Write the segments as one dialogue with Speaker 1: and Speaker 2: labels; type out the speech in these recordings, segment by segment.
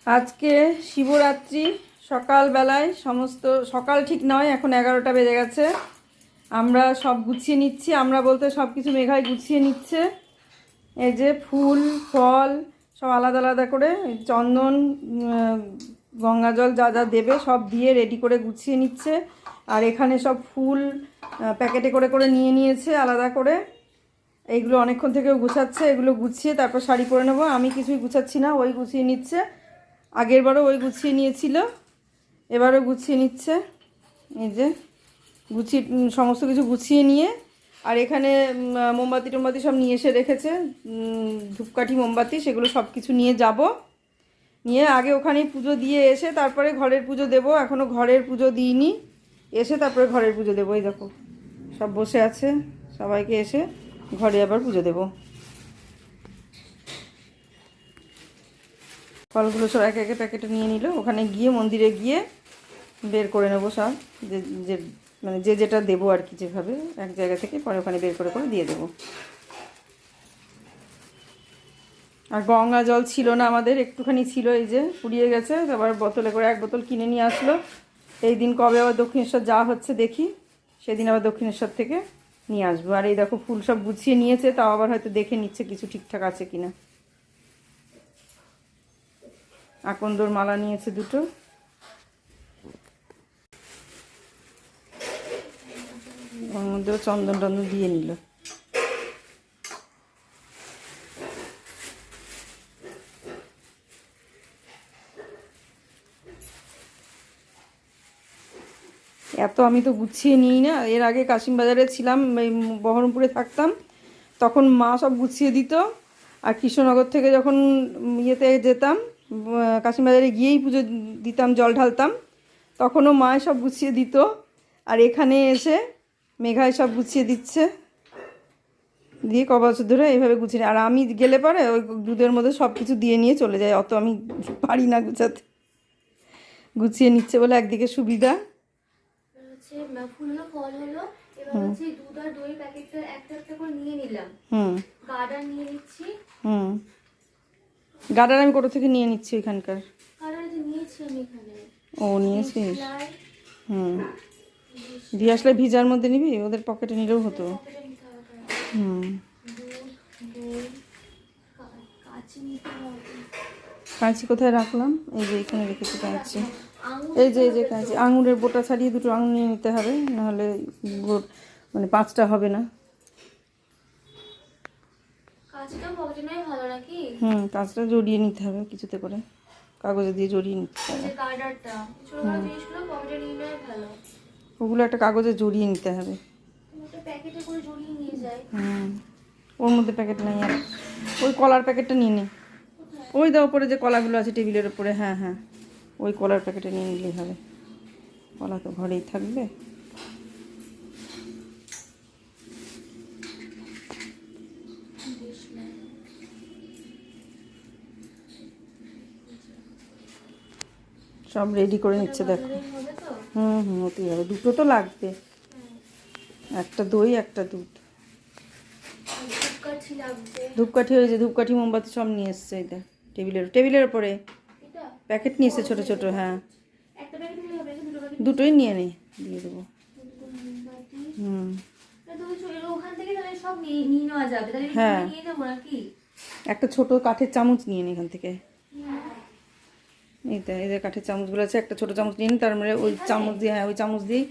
Speaker 1: আজকে শিবরাত্রি সকালবেলায় সমস্ত সকাল ঠিক নয়, এখন 11টা বেজে গেছে। আমরা সব গুছিয়ে নিচ্ছি, আমরা বলতে সব কিছু মেঘায় গুছিয়ে নিচ্ছে। এই যে ফুল ফল সব আলাদা আলাদা করে চন্দন, গঙ্গা জল যা যা দেবে সব দিয়ে রেডি করে গুছিয়ে নিচ্ছে। আর এখানে সব ফুল প্যাকেটে করে করে নিয়ে নিয়েছে আলাদা করে। এইগুলো অনেকক্ষণ থেকেও গুছাচ্ছে, এগুলো গুছিয়ে তারপর শাড়ি পরে নেবো। আমি কিছুই গুছাচ্ছি না, ওই গুছিয়ে নিচ্ছে। আগেরবারও ওই গুছিয়ে নিয়েছিল, এবারও গুছিয়ে নিচ্ছে। এই যে গুছিয়ে সমস্ত কিছু গুছিয়ে নিয়ে, আর এখানে মোমবাতি টোমবাতি সব নিয়ে এসে রেখেছে, ধূপকাঠি মোমবাতি সেগুলো সব কিছু নিয়ে যাব। নিয়ে আগে ওখানেই পুজো দিয়ে এসে তারপরে ঘরের পুজো দেব। এখনও ঘরের পুজো দিইনি, এসে তারপরে ঘরের পুজো দেবো। এই দেখো সব বসে আছে, সবাইকে এসে ঘরে আবার পুজো দেবো। ফলগুলো সব একে একে প্যাকেটে নিয়ে নিল, ওখানে গিয়ে মন্দিরে গিয়ে বের করে নেবো সব, যে যে মানে যে যেটা দেবো আর কি, যেভাবে এক জায়গা থেকে পরে ওখানে বের করে করে দিয়ে দেবো। আর গঙ্গা জল ছিল না আমাদের, একটুখানি ছিল, এই যে ফুরিয়ে গেছে। আবার বোতলে করে এক বোতল কিনে নিয়ে আসলো। এই দিন কবে আবার দক্ষিণেশ্বর যাওয়া হচ্ছে দেখি, সেদিন আবার দক্ষিণেশ্বর থেকে নিয়ে আসবো। আর এই দেখো ফুল সব গুছিয়ে নিয়েছে, তাও আবার হয়তো দেখে নিচ্ছে কিছু ঠিকঠাক আছে কিনা। আকন্দর মালা নিয়েছে দুটো। ওর মধ্যেও চন্দন টন্দন দিয়ে নিল। এত আমি তো গুছিয়ে নিই না। এর আগে কাশিমবাজারে ছিলাম, এই বহরমপুরে থাকতাম, তখন মা সব গুছিয়ে দিত। আর কৃষ্ণনগর থেকে যখন ইয়েতে যেতাম, কাশিমবাজারে গিয়েই পুজো দিতাম, জল ঢালতাম, তখনও মায় সব গুছিয়ে দিত। আর এখানে এসে মেঘায় সব গুছিয়ে দিচ্ছে, দিয়ে ক বছর ধরে এইভাবে গুছিয়ে। আর আমি গেলে পরে ওই দুধের মধ্যে সব কিছু দিয়ে নিয়ে চলে যায়, অত আমি পারি না গুছাতে। গুছিয়ে নিচ্ছে বলে একদিকে সুবিধা।
Speaker 2: ফুল ফল হলো, এবার হচ্ছে দুধ আর দই প্যাকেটটা একটা একটা করে নিয়ে নিলাম। গার্ডার নিয়ে নিচ্ছি।
Speaker 1: গার্ডার আমি কোথা থেকে নিয়ে নিচ্ছি ওইখানকার।
Speaker 2: গার্ডার যে নিয়েছি আমি এখানে।
Speaker 1: ও নিয়েছিস? দিয়ে আসলে ভিজার মধ্যে নিবি, ওদের পকেটে নিলেও হতো। কাঁচি কোথায় রাখলাম? এই যে এখানে রেখেছি কাঁচি। এই যে কাঁচি, আঙুরের বোটা ছাড়িয়ে দুটো আঙুর নিয়ে নিতে হবে, নাহলে মানে 5টা হবে না। কাঁচটা জড়িয়ে নিতে হবে কিছুতে করে, কাগজে দিয়ে জড়িয়ে নিতে হবে। ওগুলো একটা কাগজে জড়িয়ে নিতে হবে। ওর মধ্যে প্যাকেট নাই আর। ওই কলার প্যাকেটটা নিয়ে নে, ওই দাও উপরে যে কলাগুলো আছে টেবিলের উপরে। হ্যাঁ হ্যাঁ, ওই কলার প্যাকেটে নিয়ে নিলেই হবে, কলা তো ঘরেই থাকবে। সব রেডি করে নিচ্ছে দেখো। হতেই হবে, দুটো তো লাগবে, একটা দই একটা দুধ। ধূপকাঠি, ওই যে ধূপকাঠি মোমবাতি সব নিয়ে এসছে। এটা টেবিলের উপরে প্যাকেট নিয়ে এসছে ছোটো ছোটো। হ্যাঁ দুটোই নিয়ে নে, দিয়ে দেবো। হ্যাঁ একটা ছোট কাঠের চামচ নিয়ে নে এখান থেকে। এইটা এদের কাঠের চামচগুলো আছে, একটা ছোট চামচ নিন, তার মানে ওই চামচ দিয়ে, হ্যাঁ ওই চামচ দিয়ে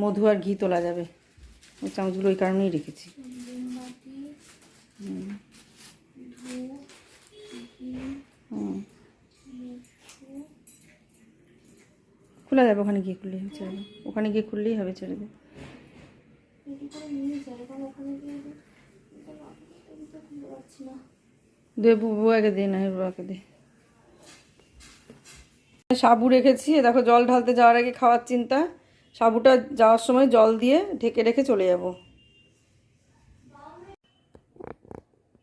Speaker 1: মধু আর ঘি তোলা যাবে। ওই চামচগুলো ওই কারণেই রেখেছি। খোলা যাবে, ওখানে গিয়ে খুললেই হবে, ছেড়ে দেবে। ওখানে গিয়ে খুললেই হবে, ছেড়ে দেবে। দে বুয়াকে দে, না বুয়াকে দে। সাবু রেখেছি, দেখো জল ঢালতে যাওয়ার আগে খাওয়ার চিন্তা। সাবুটা যাওয়ার সময় জল দিয়ে ঢেকে রেখে চলে যাব।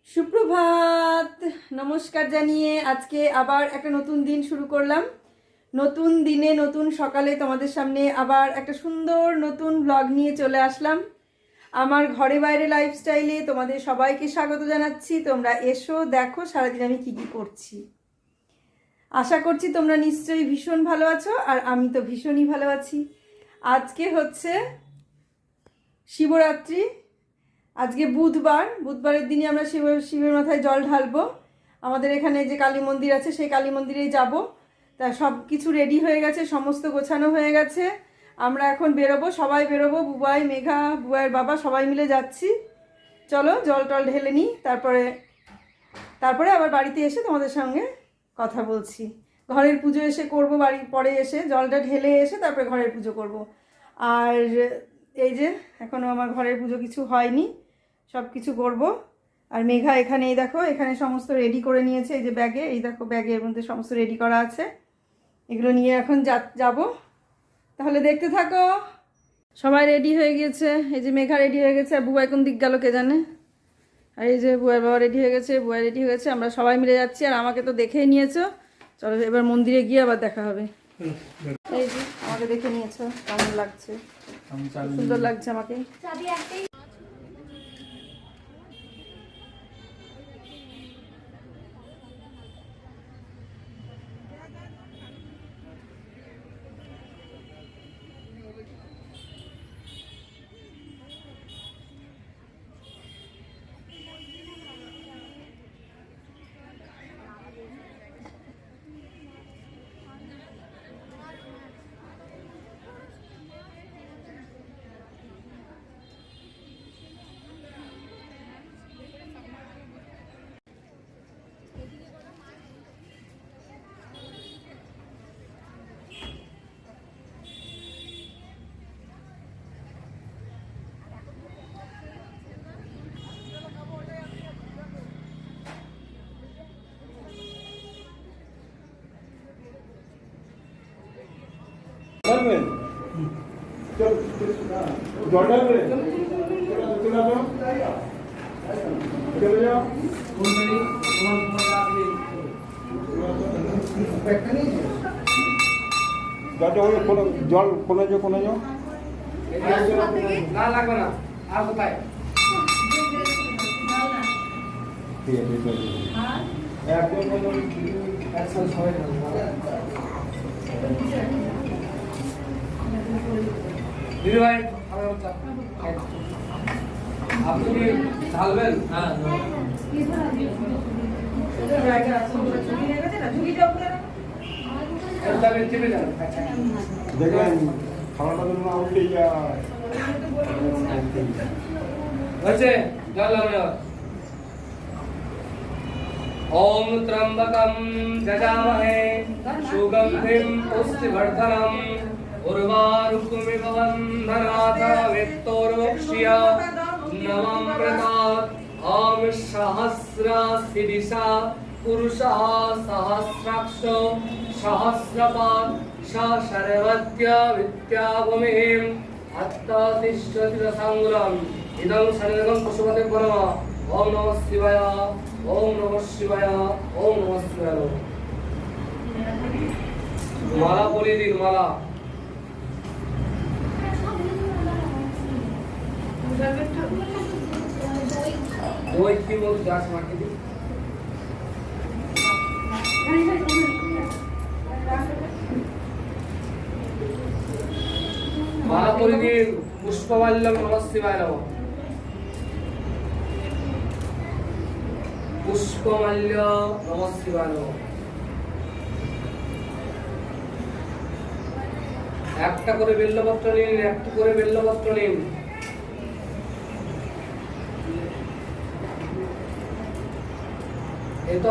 Speaker 1: সুপ্রভাত, নমস্কার জানিয়ে আজকে আবার একটা নতুন দিন শুরু করলাম। নতুন দিনে নতুন সকালে তোমাদের সামনে আবার একটা সুন্দর নতুন ব্লগ নিয়ে চলে আসলাম। আমার ঘরে বাইরে লাইফস্টাইলে তোমাদের সবাইকে স্বাগত জানাচ্ছি। তোমরা এসো, দেখো সারাদিন আমি কী কী করছি। আশা করছি তোমরা নিশ্চয়ই ভীষণ ভালো আছো, আর আমি তো ভীষণই ভালো আছি। আজকে হচ্ছে শিবরাত্রি, আজকে বুধবারের দিনই আমরা শিবের মাথায় জল ঢালবো। আমাদের এখানে যে কালী মন্দির আছে সেই কালী মন্দিরেই যাব। তা সব কিছু রেডি হয়ে গেছে, সমস্ত গোছানো হয়ে গেছে। আমরা এখন বেরোবো, সবাই বেরোবো, বুবাই, মেঘা, বুবাইয়ের বাবা সবাই মিলে যাচ্ছি। চলো জল টল ঢেলে নিই, তারপরে আবার বাড়িতে এসে তোমাদের সঙ্গে কথা বলছি। ঘরের পুজো এসে করব, বাড়ির পরে এসে জলটা ঢেলে এসে তারপরে ঘরের পুজো করব। আর এই যে এখনও আমার ঘরের পুজো কিছু হয়নি, সব কিছু করব। আর মেঘা এখানে, এই দেখো এখানে সমস্ত রেডি করে নিয়েছে, এই যে ব্যাগে, এই দেখো ব্যাগের মধ্যে সমস্ত রেডি করা আছে। এগুলো নিয়ে এখন যাব। তাহলে দেখতে থাকো। সবাই রেডি হয়ে গিয়েছে, এই যে মেঘা রেডি হয়ে গেছে, আর বুবাই কোন দিক গেল কে জানে। আর এই যে বুয়ার বাবা রেডি হয়ে গেছে, বুয়া রেডি হয়ে গেছে, আমরা সবাই মিলে যাচ্ছি। আর আমাকে তো দেখেই নিয়েছো, চলো এবার মন্দিরে গিয়ে আবার দেখা হবে। এই যে আমাকে দেখে নিয়েছো, কেমন লাগছে? সুন্দর লাগছে আমাকে।
Speaker 3: জল কোনে যাও
Speaker 4: না লাগবে না। আর কোথায়?
Speaker 3: ঠিক আছে
Speaker 4: একসাথে সবাই দিদি ভাই আপনি কি ঢালবেন? হ্যাঁ চেপে যান,
Speaker 3: দেখবেন খাওয়াটা যেন না উল্টে যায়।
Speaker 4: হয়েছে জল লাগবে। ওম ত্রম্বকম যজামহে সুগন্ধিম পুষ্টিবর্ধনম উর্বারুকমিব বন্ধনাথ মৃত্যুর্মুক্ষ্য নমঃ ওম সহস্রাসি দিশা পুরুষः সহস্রাক্ষ সহস্রপাদ সর্বত্য বিদ্যাভূমিঃ আত্মতিষ্ঠতি সংগ্রাম ইদং সর্বং পশুপতে পরম। ওম নমঃ শিবায়, ওম নমঃ শিবায়, ওম নমঃ শিবায়। মালা পরিয়ে দিন, মালা। দই কি বল দাস মাকে দিন। মালা পরিয়ে দিন। পুষ্পমাল্যম নমঃ শিবায় নমঃ। পুষ্পমাল্য নমঃ শিবায় নমঃ। একটা করে বেল্লপত্র নিন, একটু করে বেল্লপত্র নিন। এত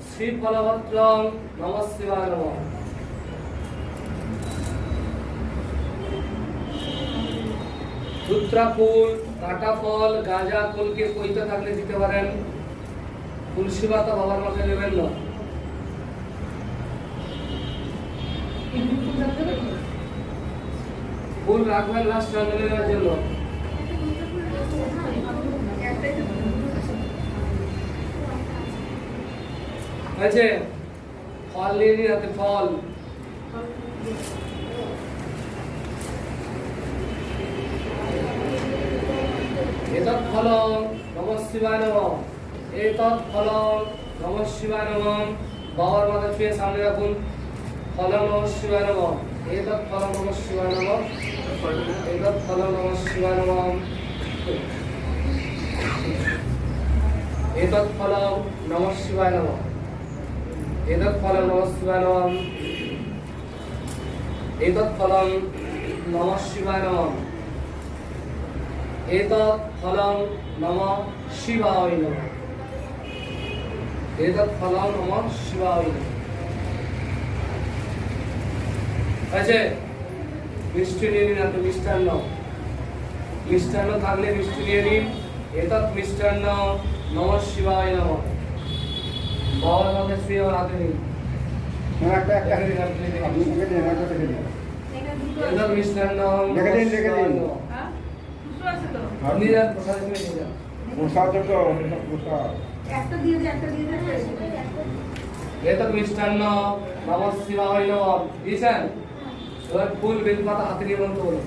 Speaker 4: শ্রীফলপত্র নমঃ শিবায় নমঃ। ধুত্রা ফুল, কাটা ফল, গাঁজা, কলকে পৈতে থাকলে দিতে পারেন। তুলসী পাতা বাবার মাথায় দেবেন না। ফুল রাখবেন লাস্ট চন্দনের জন্য। আছে ফল নিয়ে নিন হাতে, ফল। এতৎ ফলং নমঃ শিবায় নমঃ। এতৎ ফলং নমঃ শিবায় নমঃ। বাবার মাথা ছুঁয়ে সামনে রাখুন। ফলং নমঃ শিবায় নমঃ। এতৎ ফলং নমঃ শিবায় নমঃ। এতৎ ফলং নমঃ শিবায় নমঃ। এতৎ ফলং নমঃ শিবায় নমঃ। এতৎ ফলং নমঃ শিবায় নমঃ। এতৎ ফলং নমঃ শিবায় নমঃ। এতৎ ফলং নমঃ শিবায় নমঃ। এতৎ ফলং নমঃ শিবায় নমঃ। আছে মিষ্টি নিয়ে নিন, আপনি মিষ্টান্ন মিষ্টান্ন থাকলে মিষ্টি নিয়ে নিন। এতৎ মিষ্টান্ন নমঃ শিবায় নমঃ। বাবার মাথায় শুয়ে আমার হাতে নিন।
Speaker 3: একটা রেখে দিন, আপনি রেখে দিন, একটা রেখে দিন।
Speaker 4: এতৎ মিষ্টান্ন
Speaker 3: রেখে দিন, রেখে দিন।
Speaker 4: আপনি যান প্রসাদ নিয়ে নিয়ে যান।
Speaker 3: প্রসাদ তো প্রসাদ।
Speaker 4: এতৎ মিষ্টান্ন নমঃ শিবায় নমঃ দিয়েছেন। এবার ফুল বেলপাতা হাতে নিয়ে মন্ত্র বলুন।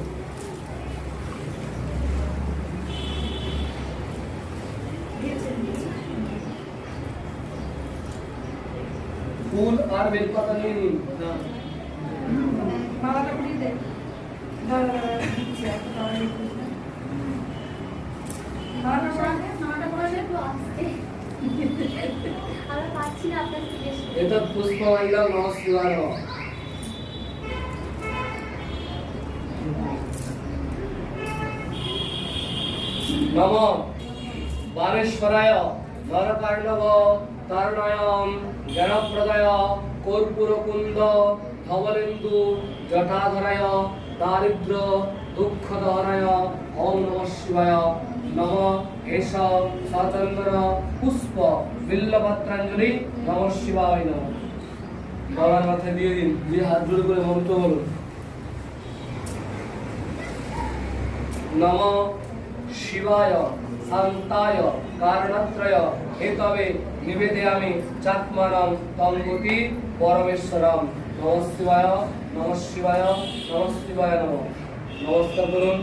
Speaker 4: ফুল আর বেলপাতা নিয়ে নিন।
Speaker 2: আমরা পাচ্ছি না আপনার থেকে।
Speaker 4: এতৎ পুষ্পমাল্যং নমঃ শিবায় নমঃ। নমঃ বাণেশ্বরায় নরকার্ণব তারণায়ং জ্ঞানপ্রদায় কর্পূরকুন্দ ধবলেন্দু জটাধরায় দারিদ্র দুঃখদহনায় ওম নমঃ শিবায় নমঃ এষ সচন্দন পুষ্প বিল্লপত্রাঞ্জলি নমঃ শিবায় নমঃ। বাবার মাথায় দিয়ে দিন, দিয়ে হাত জোড় করে মন্ত্র বলুন। নমঃ শিবায় শান্তায় কারণত্রয় হেতবে নিবেদয়ামি চাত্মানং তঙ্গতি পরমেশ্বরম। নমঃ শিবায় নমঃ শিবায় নমঃ শিবায় নমঃ। নমস্কার করুন।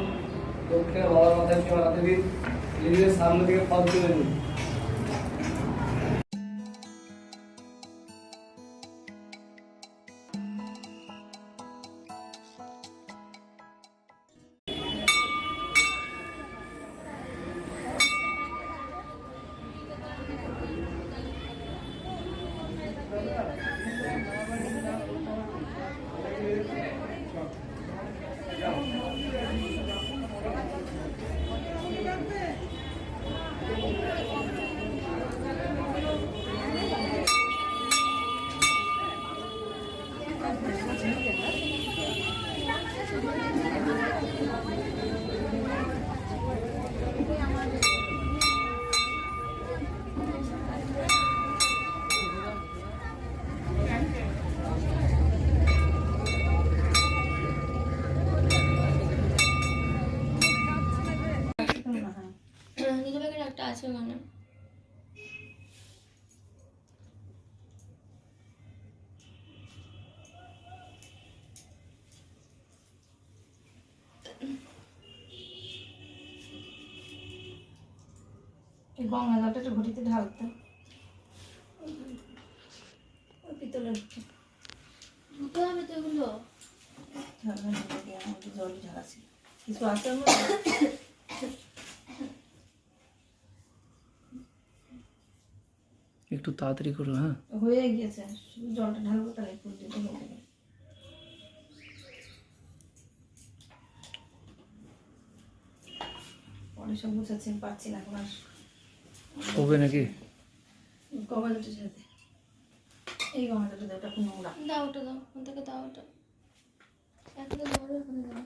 Speaker 4: দক্ষিণে বাবার মাথায় ছুঁয়ে হাতে দিন, নিজের সামনে থেকে ফল তুলে দিন।
Speaker 2: নিজের ব্যাগের একটা আছে ওখানে।
Speaker 1: গঙ্গা জলটা একটু ঘটিতে ঢালতে। পিতলের
Speaker 2: দুটো হবে তো এগুলো।
Speaker 1: জল ঢালাছি কিছু আছে ওর মধ্যে?
Speaker 4: একটু তাড়াতাড়ি করো। হ্যাঁ,
Speaker 1: হয়ে গিয়েছে, শুধু জলটা ঢালবো তাহলে ফুল দিতে হবে। পরে সব গুছাচ্ছি, পাচ্ছি না এখন আর।
Speaker 4: হবে নাকি?
Speaker 1: গঙ্গাজলটার সাথে এই গঙ্গাজলটা দেওয়াটা খুব নোংরা।
Speaker 2: দাও ওটা, দাও ওখান থেকে, দাও ওটা। একটা ধরো, ওখানে দাও।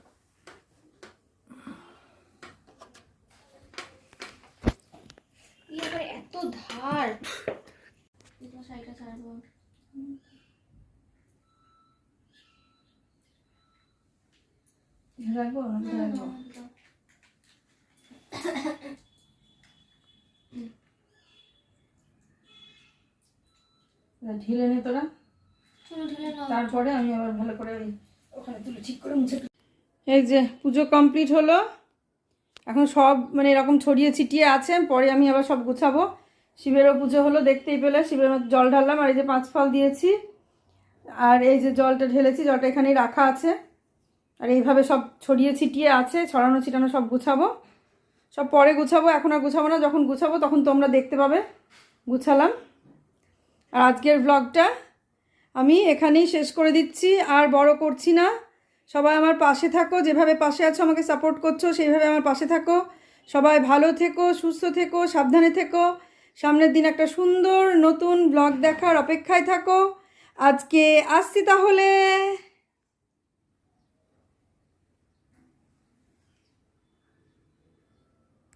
Speaker 2: এত ধার। শাড়িটা ছাড়বো।
Speaker 1: রাখবো রাখবো। ঢিলে নে তোরা, তারপরে আমি আবার ভালো করে ওখানে তুলে ঠিক করে মুছে। এই যে পুজো কমপ্লিট হলো, এখন সব মানে এরকম ছড়িয়ে ছিটিয়ে আছে, পরে আমি আবার সব গুছাবো। শিবেরও পুজো হলো, দেখতেই পেলে শিবের মধ্যে জল ঢাললাম, আর এই যে 5 ফল দিয়েছি, আর এই যে জলটা ঢেলেছি, জলটা এখানেই রাখা আছে, আর এইভাবে সব ছড়িয়ে ছিটিয়ে আছে, ছড়ানো ছিটানো সব গুছাবো, সব পরে গুছাবো, এখন আর গুছাবো না, যখন গুছাবো তখন তোমরা দেখতে পাবে গুছালাম। আর আজকের ব্লগটা আমি এখানেই শেষ করে দিচ্ছি, আর বড় করছি না। সবাই আমার পাশে থাকো, যেভাবে পাশে আছো আমাকে সাপোর্ট করছো সেইভাবে আমার পাশে থাকো। সবাই ভালো থেকো, সুস্থ থেকো, সাবধানে থেকো। সামনের দিন একটা সুন্দর নতুন ব্লগ দেখার অপেক্ষায় থাকো। আজকে আসছি তাহলে।